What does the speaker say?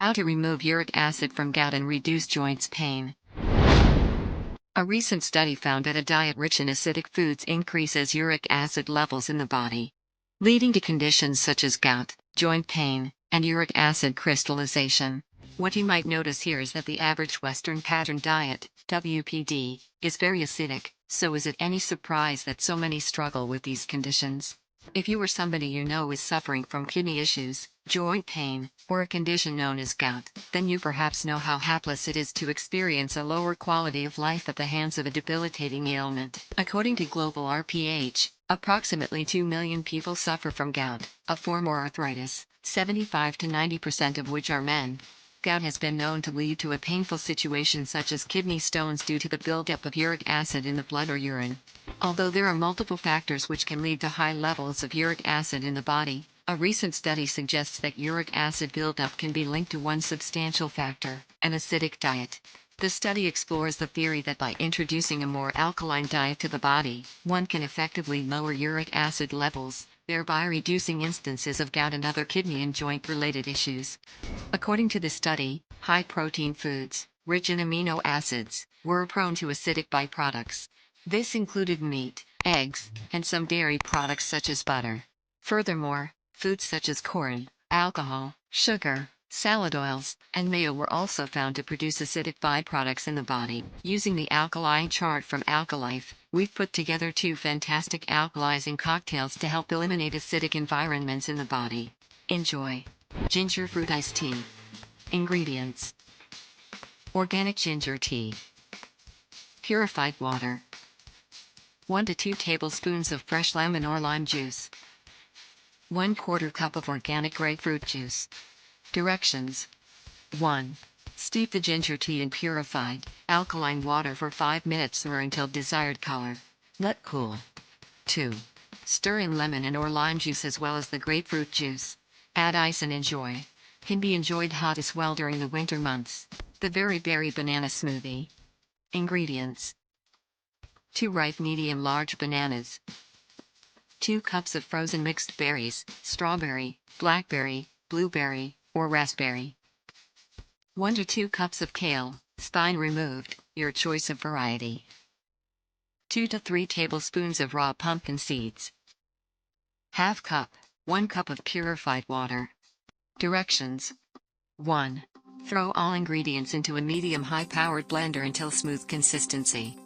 How to remove uric acid from gout and reduce joints pain. A recent study found that a diet rich in acidic foods increases uric acid levels in the body, leading to conditions such as gout, joint pain, and uric acid crystallization. What you might notice here is that the average Western pattern diet, WPD, is very acidic, so is it any surprise that so many struggle with these conditions? If you or somebody you know is suffering from kidney issues, joint pain, or a condition known as gout, then you perhaps know how hapless it is to experience a lower quality of life at the hands of a debilitating ailment. According to Global RPH, approximately 2 million people suffer from gout, a form of arthritis, 75 to 90% of which are men. Gout has been known to lead to a painful situation such as kidney stones due to the buildup of uric acid in the blood or urine. Although there are multiple factors which can lead to high levels of uric acid in the body, a recent study suggests that uric acid buildup can be linked to one substantial factor: an acidic diet. The study explores the theory that by introducing a more alkaline diet to the body, one can effectively lower uric acid levels, thereby reducing instances of gout and other kidney and joint-related issues. According to the study, high-protein foods, rich in amino acids, were prone to acidic byproducts. This included meat, eggs, and some dairy products such as butter. Furthermore, foods such as corn, alcohol, sugar, salad oils, and mayo were also found to produce acidic byproducts in the body. Using the alkali chart from Alkalife, we've put together 2 fantastic alkalizing cocktails to help eliminate acidic environments in the body. Enjoy. Ginger fruit iced tea. Ingredients: organic ginger tea, purified water, 1 to 2 tablespoons of fresh lemon or lime juice, 1/4 cup of organic grapefruit juice. Directions: 1. Steep the ginger tea in purified, alkaline water for 5 minutes or until desired color. Let cool. 2. Stir in lemon and or lime juice as well as the grapefruit juice. Add ice and enjoy. Can be enjoyed hot as well during the winter months. The Very Berry Banana Smoothie. Ingredients: 2 ripe medium-large bananas, 2 cups of frozen mixed berries, strawberry, blackberry, blueberry, or raspberry, 1 to 2 cups of kale, spine removed, your choice of variety, 2 to 3 tablespoons of raw pumpkin seeds, ½ cup, 1 cup of purified water. Directions: 1. Throw all ingredients into a medium-high-powered blender until smooth consistency.